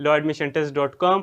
lawadmissiontest.com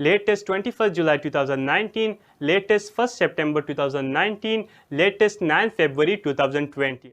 latest 21st July 2019, latest 1st September 2019, latest 9 February 2020।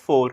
4।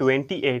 28।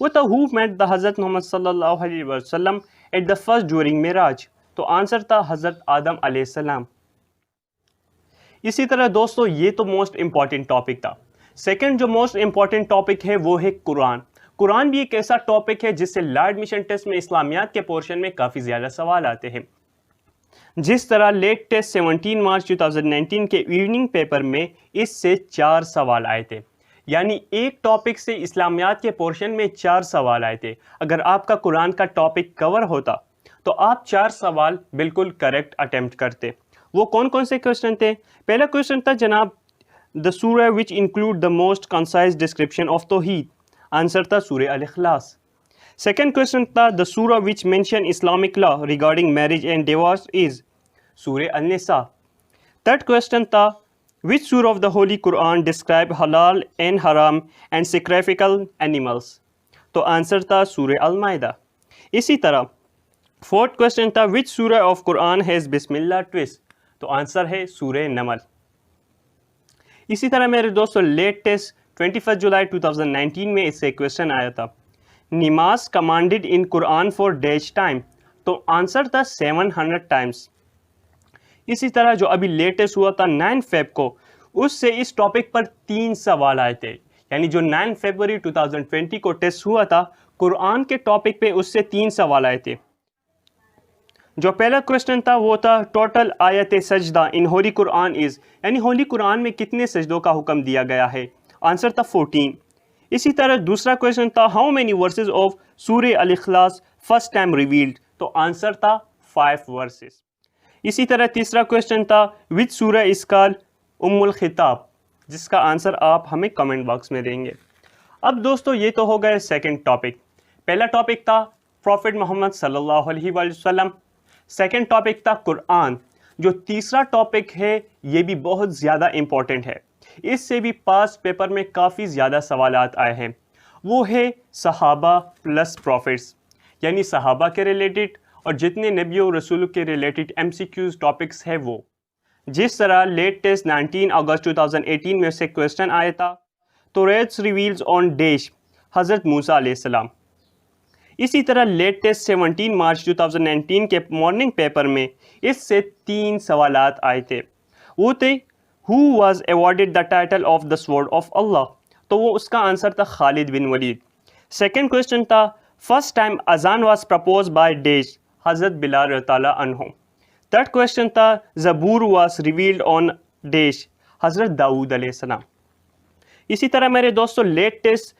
وہ تھا who met the حضرت محمد صلی اللہ علیہ وسلم at the first during معراج. تو آنسر تھا حضرت آدم علیہ السلام. اسی طرح دوستو یہ تو موسٹ امپورٹنٹ ٹاپک تھا. سیکنڈ جو موسٹ امپورٹنٹ ٹاپک ہے وہ ہے قرآن. قرآن بھی ایک ایسا ٹاپک ہے جس سے لارڈ مشن ٹیسٹ میں اسلامیات کے پورشن میں کافی زیادہ سوال آتے ہیں. جس طرح لیٹ ٹیسٹ 17 مارچ 2019 کے ایوننگ پیپر میں اس سے 4 سوال آئے تھے. یعنی ایک ٹاپک سے اسلامیات کے پورشن میں 4 سوال آئے تھے. اگر آپ کا قرآن کا ٹاپک کور ہوتا تو آپ 4 سوال بالکل کریکٹ اٹیمپٹ کرتے. وہ کون کون سے کوشچن تھے؟ پہلا کوشچن تھا جناب the surah which include the most concise description of توحید. آنسر تھا سورہ الاخلاص. سیکنڈ کوشچن تھا the surah which mention Islamic law regarding marriage and divorce is سورہ النساء. تھرڈ کوشچن تھا which surah of the Holy Quran describe halal and haram and sacrificial animals. تو answer تھا سورہ المائدہ. اسی طرح فورتھ کوشچن تھا which surah of Quran has بسم اللہ twist. تو آنسر ہے سورہ نمل. اسی طرح میرے دوستو لیٹ ٹیسٹ 21 جولائی 2019 میں اس سے کوشچن آیا تھا نماز کمانڈڈ ان قرآن فار ڈیش ٹائم. تو آنسر تھا 700 ٹائمز. اسی طرح جو ابھی لیٹسٹ ہوا تھا 9 فیب کو اس سے اس ٹاپک پر 3 سوال آئے تھے. یعنی جو 9 فیبروری 2020 کو ٹیسٹ ہوا تھا قرآن کے ٹاپک پہ اس سے 3 سوال آئے تھے. جو پہلا کوشچن تھا وہ تھا ٹوٹل آیت سجدہ ان ہولی قرآن از. یعنی ہولی قرآن میں کتنے سجدوں کا حکم دیا گیا ہے. آنسر تھا 14. اسی طرح دوسرا کوشچن تھا ہاؤ مینی ورسز آف سورہ الاخلاص فرسٹ ٹائم ریویلڈ. تو آنسر تھا 5 ورسز. اسی طرح تیسرا کوشچن تھا وچ سورہ از کالڈ ام الخطاب جس کا آنسر آپ ہمیں کمنٹ باکس میں دیں گے. اب دوستو یہ تو ہو گئے سیکنڈ ٹاپک. پہلا ٹاپک تھا پروفٹ محمد صلی اللہ علیہ وسلم. سیکنڈ ٹاپک تھا قرآن. جو تیسرا ٹاپک ہے یہ بھی بہت زیادہ امپورٹنٹ ہے. اس سے بھی پاس پیپر میں کافی زیادہ سوالات آئے ہیں. وہ ہے صحابہ پلس پروفٹس. یعنی صحابہ کے ریلیٹڈ اور جتنے نبی و رسول کے ریلیٹڈ MCQs ٹاپکس ہے وہ. جس طرح لیٹ ٹیسٹ 19 اگست 2018 میں سے کوشچن آیا تھا تو ریٹس ریویلز آن ڈیش حضرت موسیٰ علیہ السلام. اسی طرح لیٹ ٹیسٹ 17 مارچ 2019 کے مارننگ پیپر میں اس سے 3 سوالات آئے تھے. وہ تھے who was awarded the title of the sword of Allah. تو وہ اس کا آنسر تھا خالد بن ولید. سیکنڈ کوشچن تھا فرسٹ ٹائم اذان واز proposed by ڈیش حضرت بلال رضی اللہ عنہ. تھرڈ کوشچن تھا زبور واز ریویلڈ آن ڈیش حضرت داؤد علیہ السلام. اسی طرح میرے دوستو لیٹ ٹیسٹ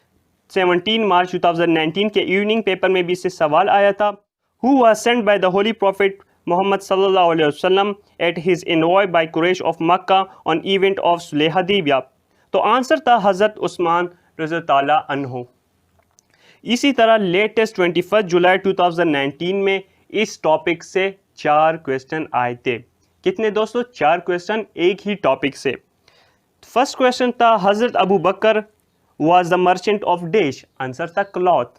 17 مارچ 2019 کے ایوننگ پیپر میں بھی اس سے سوال آیا تھا who was sent by the holy prophet محمد صلی اللہ علیہ وسلم at his envoy by Quraysh of Makkah on event of صلح حدیبیہ. تو آنسر تھا حضرت عثمان رضی اللہ عنہ. اسی طرح لیٹسٹ 21 جولائی 2019 میں اس ٹاپک سے 4 کویسچن آئے تھے. کتنے دوستو؟ 4 کویسچن ایک ہی ٹاپک سے. فرسٹ کویسچن تھا حضرت ابو بکر was the merchant of dash. Answer تھا کلاتھ.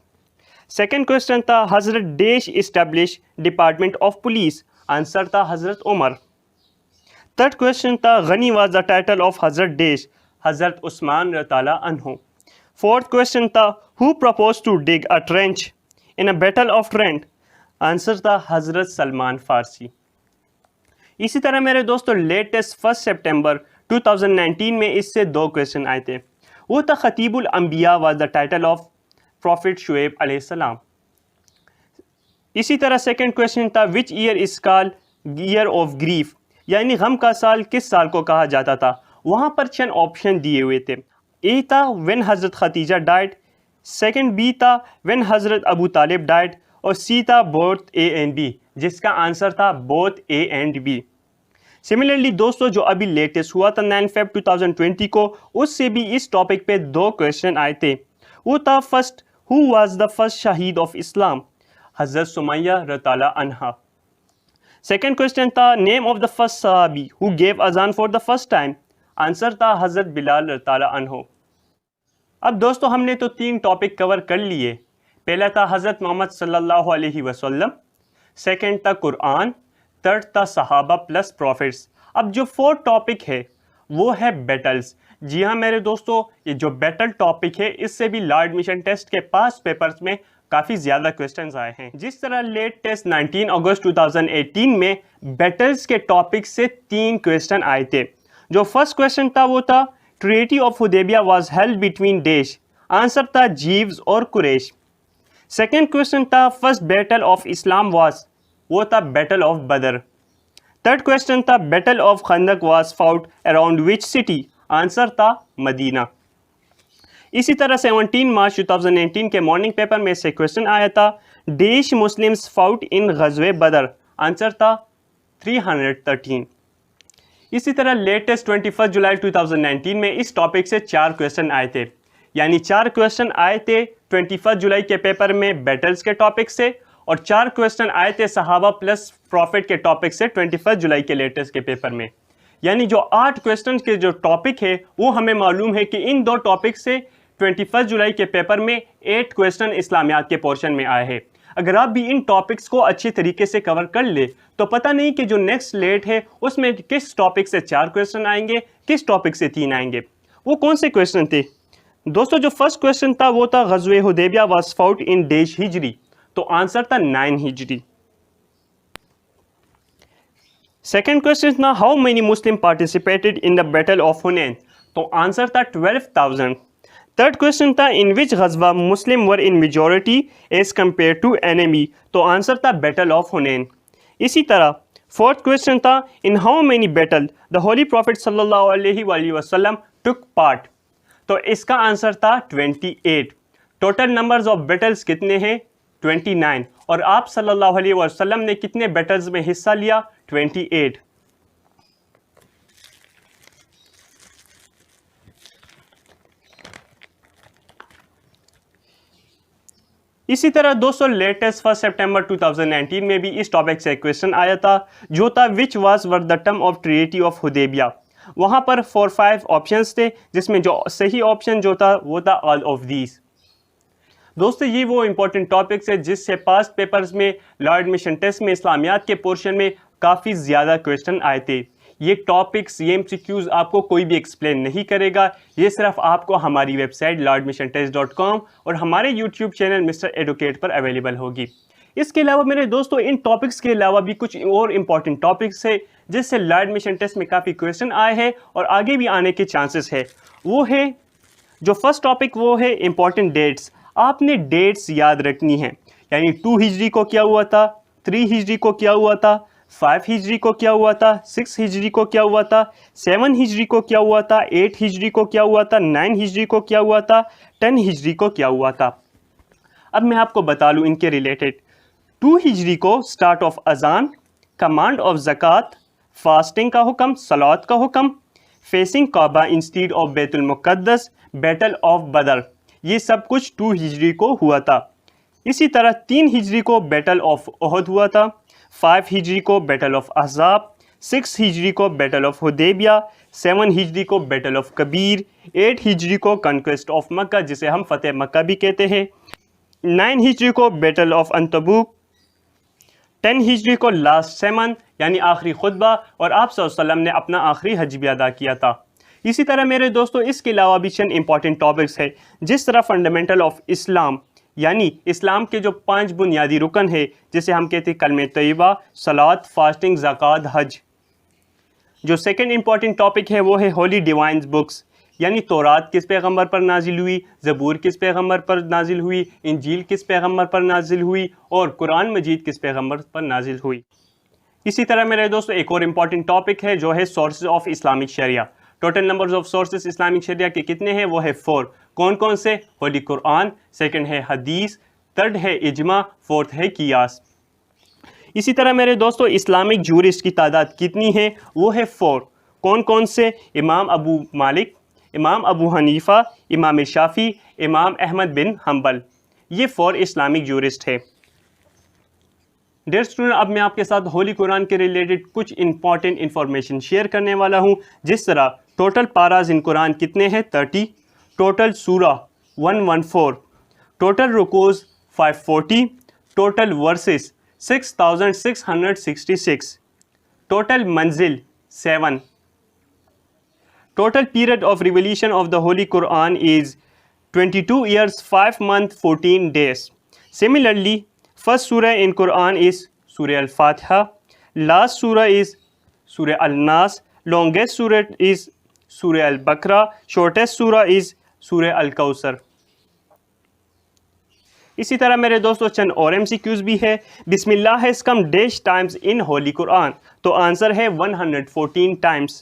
سیکنڈ کویسچن تھا حضرت dash establish department of police. Answer تھا حضرت عمر. تھرڈ کویسچن تھا غنی واز دا ٹائٹل آف حضرت ڈیش حضرت عثمان رضی اللہ عنہ. فورتھ کویسچن تھا who proposed to dig a trench in a battle of Trent. Answer تھا حضرت سلمان فارسی. اسی طرح میرے دوستو لیٹسٹ 1 سپٹمبر 2019 میں اس سے 2 کویسچن آئے تھے. وہ تھا خطیب الانبیاء was the title of prophet Shuaib علیہ السلام. اسی طرح سیکنڈ کویسچن تھا which year is called year of grief. یعنی غم کا سال کس سال کو کہا جاتا تھا. وہاں پر چند آپشن دیے ہوئے تھے. اے تھا وین حضرت خدیجہ ڈائٹ. سیکنڈ بی تھا وین حضرت ابو طالب ڈائٹ. اور سی تھا بوتھ اے اینڈ بی جس کا آنسر تھا both A and B. Similarly دوستو جو ابھی لیٹسٹ ہوا تھا 9 فیب 2020 کو اس سے بھی اس ٹاپک پہ 2 کویسچن آئے تھے. وہ تھا first who was the first شہید آف اسلام حضرت سمیہ رضی اللہ عنہا. سیکنڈ کویسچن تھا نیم آف دا فرسٹ صحابی who gave اذان for the first time. Answer تھا حضرت بلال رضی اللہ عنہ. اب دوستو ہم نے تو 3 ٹاپک کور کر لیے. پہلا تھا حضرت محمد صلی اللہ علیہ وسلم. سیکنڈ تھا قرآن. تھرڈ تھا صحابہ پلس پروفٹس. اب جو 4th ٹاپک ہے وہ ہے بیٹلز جی ہاں میرے دوستو، یہ جو بیٹل ٹاپک ہے اس سے بھی لا ایڈمیشن ٹیسٹ کے پاس پیپرز میں کافی زیادہ کوسچنز آئے ہیں. جس طرح لیٹ ٹیسٹ 19 اگست 2018 میں بیٹلز کے ٹاپک سے 3 کوسچن آئے تھے. جو فرسٹ کوسچن تھا وہ تھا treaty of Hudaibiya was held between dash. Answer تھا جیوز اور قریش. سیکنڈ کوسچن تھا first battle of Islam was, وہ تھا battle of Badr. Third question تھا battle of Khandaq was fought around which city. Answer تھا مدینہ. اسی طرح 17 مارچ 2019 کے مارننگ پیپر میں سے کوسچن آیا تھا ڈیش مسلمز فاؤٹ ان غزوہ بدر. آنسر تھا 313. اسی طرح لیٹسٹ 21 جولائی 2019 میں اس ٹاپک سے 4 کوسچن آئے تھے. یعنی 4 کوسچن آئے تھے 21 جولائی کے پیپر میں بیٹلز کے ٹاپک سے، اور 4 کوسچن آئے تھے صحابہ پلس پروفٹ کے ٹاپک سے 21 جولائی کے لیٹسٹ کے پیپر میں. یعنی جو 8 کوسچن کے جو ٹاپک ہے وہ ہمیں معلوم ہے کہ ان 2 ٹاپک سے 21 جولائی کے پیپر میں 8 کوسچن اسلامیات کے پورشن میں آئے ہیں. اگر آپ بھی ان ٹاپکس کو اچھی طریقے سے کور کر لے تو پتہ نہیں کہ جو نیکسٹ لیٹ ہے اس میں کس ٹاپک سے 4 کوسچن آئیں گے، کس ٹاپک سے 3 آئیں گے. وہ کون سے کوسچن تھے دوستو؟ جو فرسٹ کوسچن تھا وہ تھا غزوہ حدیبیہ واز فاؤٹ ان ڈیش ہجری. تو آنسر تھا 9 ہجری. سیکنڈ کوسچن تھا how many Muslim participated in the battle of Hunain. تو آنسر تھا 12,000. تھرڈ کوسچن تھا ان وچ غزوہ Muslim were in majority as compare to enemy. تو آنسر تھا بیٹل آف حنین. اسی طرح فورتھ کوسچن تھا in how many battle the holy prophet صلی اللہ علیہ وآلہ وسلم ٹک پارٹ. تو اس کا آنسر تھا 28. ٹوٹل نمبرز آف بیٹلز کتنے ہیں؟ 29. اور آپ صلی اللہ علیہ وسلم نے کتنے بیٹلز میں حصہ لیا؟ 28. اسی طرح دوستو لیٹسٹ 1 سپٹمبر 2019 میں بھی اس ٹاپک سے کوسچن آیا تھا جو تھا which was were the term of treaty of Hudaibiya. وہاں پر 4-5 آپشنز تھے جس میں جو صحیح آپشن جو تھا وہ تھا آل آف دیز. دوستو یہ وہ امپورٹنٹ ٹاپکس ہے جس سے پاسٹ پیپرز میں لا ایڈمیشن ٹیسٹ میں اسلامیات کے پورشن میں کافی زیادہ کوسچن آئے تھے. یہ ٹاپکس یہ MCQs آپ کو کوئی بھی ایکسپلین نہیں کرے گا، یہ صرف آپ کو ہماری ویب سائٹ laadmissiontest.com اور ہمارے یوٹیوب چینل مسٹر ایڈوکیٹ پر اویلیبل ہوگی. اس کے علاوہ میرے دوستو ان ٹاپکس کے علاوہ بھی کچھ اور امپورٹنٹ ٹاپکس ہے جس سے لا ایڈمیشن ٹیسٹ میں کافی کوسچن آئے ہیں اور آگے بھی آنے کے چانسز ہے. وہ ہے جو فرسٹ ٹاپک وہ ہے امپورٹنٹ ڈیٹس. آپ نے ڈیٹس یاد رکھنی ہیں. یعنی 2 ہجری کو کیا ہوا تھا، 3 ہجری کو کیا ہوا تھا، 5 ہجری کو کیا ہوا تھا، 6 ہجری کو کیا ہوا تھا، 7 ہجری کو کیا ہوا تھا، 8 ہجری کو کیا ہوا تھا، 9 ہجری کو کیا ہوا تھا، 10 ہجری کو کیا ہوا تھا. اب میں آپ کو بتا لوں ان کے ریلیٹڈ. 2 ہجری کو سٹارٹ آف اذان، کمانڈ آف زکوٰۃ، فاسٹنگ کا حکم، صلوات کا حکم، فیسنگ کعبہ انسٹیڈ آف بیت المقدس، بیٹل آف بدر. یہ سب کچھ 2 ہجری کو ہوا تھا. اسی طرح 3 ہجری کو بیٹل آف احد ہوا تھا، 5 ہجری کو بیٹل آف احزاب، 6 ہجری کو بیٹل آف حدیبیہ، 7 ہجری کو بیٹل آف کبیر، 8 ہجری کو کنکویسٹ آف مکہ جسے ہم فتح مکہ بھی کہتے ہیں، 9 ہجری کو بیٹل آف انتبوک، 10 ہجری کو لاسٹ سیمن یعنی آخری خطبہ، اور آپ صلی اللہ علیہ وسلم نے اپنا آخری حج بھی ادا کیا تھا. اسی طرح میرے دوستو اس کے علاوہ بھی چند امپورٹنٹ ٹاپکس ہے جس طرح فنڈامنٹل آف اسلام یعنی اسلام کے جو 5 بنیادی رکن ہے جسے ہم کہتے ہیں کلمہ طیبہ، صلوات، فاسٹنگ، زکوٰۃ، حج. جو سیکنڈ امپورٹنٹ ٹاپک ہے وہ ہے ہولی ڈیوائنز بکس یعنی تورات کس پیغمبر پر نازل ہوئی، زبور کس پیغمبر پر نازل ہوئی، انجیل کس پیغمبر پر نازل ہوئی، اور قرآن مجید کس پیغمبر پر نازل ہوئی. اسی طرح میرے دوستو ایک اور امپورٹنٹ ٹاپک ہے جو ہے sources of Islamic Shariah. Total numbers of sources Islamic Shariah کے کتنے ہیں؟ وہ ہے 4. کون کون سے؟ ہولی قرآن، سیکنڈ ہے حدیث، تھرڈ ہے اجماع، فورتھ ہے قیاس. اسی طرح میرے دوستو اسلامک جورسٹ کی تعداد کتنی ہے؟ وہ ہے 4. کون کون سے؟ امام ابو مالک، امام ابو حنیفہ، امام شافعی، امام احمد بن حنبل. یہ 4 اسلامک جورسٹ ہے. ڈیئر اسٹوڈنٹ، اب میں آپ کے ساتھ ہولی قرآن کے ریلیٹڈ کچھ امپورٹنٹ انفارمیشن شیئر کرنے والا ہوں. جس طرح ٹوٹل پاراز ان قرآن کتنے ہیں؟ 30. ٹوٹل سورہ 114. ٹوٹل رکوز 540. Total verses 6666. ٹوٹل منزل 7. Total period of revelation of the Holy Quran is 22 years, 5 months, 14 days. Similarly, first surah in Quran is Surah Al-Fatiha. Last surah is Surah Al-Nas. Longest surah is Surah Al-Baqarah. Shortest surah is Surah Al-Kawthar. اسی طرح میرے دوستوں چند اور MCQs بھی ہے. بسم اللہ has come dash times in Holy Quran. تو آنسر ہے 114 times.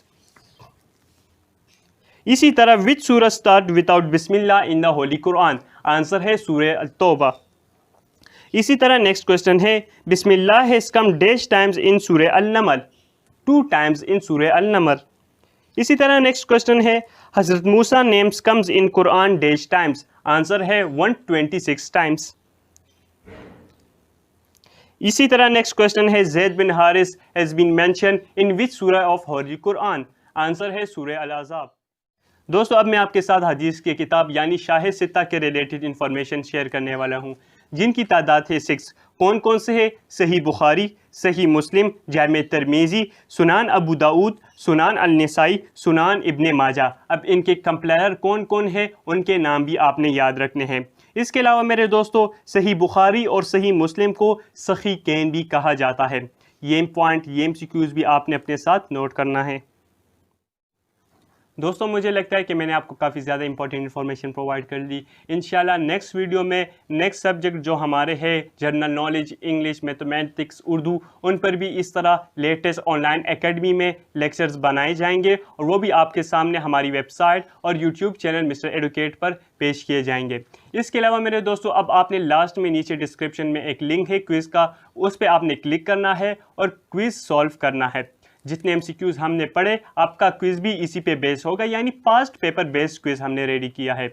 اسی طرح which surah start without بسم اللہ in the Holy Quran. Answer ہے سورہ التوبہ. اسی طرح نیکسٹ کوشچن ہے بسم اللہ has come dash times in سورہ النمل. 2 times in سورہ النمل. اسی طرح نیکسٹ کوشچن ہے حضرت Musa names comes in Quran dash times. Answer ہے 126 ٹائمز. اسی طرح نیکسٹ کوشچن ہے Zaid bin Haris has been mention in which Surah of Holi Quran. Answer ہے سورہ الاحزاب. دوستو اب میں آپ کے ساتھ حدیث کی کتاب یعنی شاہ ستہ کے ریلیٹڈ انفارمیشن شیئر کرنے والا ہوں جن کی تعداد ہے 6. کون کون سے ہے؟ صحیح بخاری، صحیح مسلم، جامع ترمذی، سنان ابو داؤد، سنان النسائی، سنان ابن ماجہ. اب ان کے کمپلائر کون کون ہیں ان کے نام بھی آپ نے یاد رکھنے ہیں. اس کے علاوہ میرے دوستو صحیح بخاری اور صحیح مسلم کو صحیحین بھی کہا جاتا ہے. یہ پوائنٹ یہ MCQs بھی آپ نے اپنے ساتھ نوٹ کرنا ہے. دوستوں مجھے لگتا ہے کہ میں نے آپ کو کافی زیادہ امپورٹنٹ انفارمیشن پرووائڈ کر دی. انشاءاللہ نیکسٹ ویڈیو میں نیکسٹ سبجیکٹ جو ہمارے ہے general knowledge, English, mathematics, Urdu, ان پر بھی اس طرح لیٹسٹ آن لائن اکیڈمی میں لیکچرز بنائے جائیں گے اور وہ بھی آپ کے سامنے ہماری ویب سائٹ اور یوٹیوب چینل مسٹر ایڈوکیٹ پر پیش کیے جائیں گے. اس کے علاوہ میرے دوستو اب آپ نے لاسٹ میں نیچے ڈسکرپشن میں ایک لنک ہے کوئز کا، اس پہ آپ نے کلک کرنا ہے اور کوئز سالو کرنا ہے. جتنے MCQs ہم نے پڑھے آپ کا کوئز بھی اسی پہ بیس ہوگا یعنی پاسٹ پیپر بیسڈ کوئز ہم نے ریڈی کیا ہے.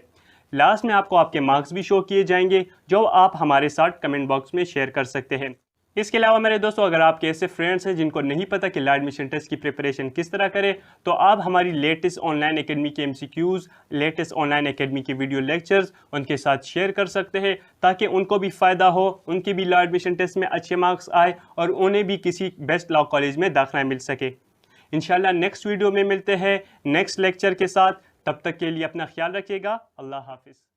لاسٹ میں آپ کو آپ کے مارکس بھی شو کیے جائیں گے جو آپ ہمارے ساتھ کمنٹ باکس میں شیئر کر سکتے ہیں. اس کے علاوہ میرے دوستو اگر آپ کے ایسے فرینڈس ہیں جن کو نہیں پتہ کہ لا ایڈمیشن ٹیسٹ کی پریپریشن کس طرح کرے تو آپ ہماری لیٹسٹ آن لائن اکیڈمی کے MCQs، latest online academy کی ویڈیو لیکچرز ان کے ساتھ شیئر کر سکتے ہیں تاکہ ان کو بھی فائدہ ہو، ان کے بھی لا ایڈمیشن ٹیسٹ میں اچھے مارکس آئے اور انہیں بھی کسی بیسٹ لا کالج میں داخلہ مل سکے. انشاءاللہ نیکسٹ ویڈیو میں ملتے ہیں نیکسٹ لیکچر کے ساتھ. تب تک کے لیے اپنا خیال رکھیے گا. اللہ حافظ.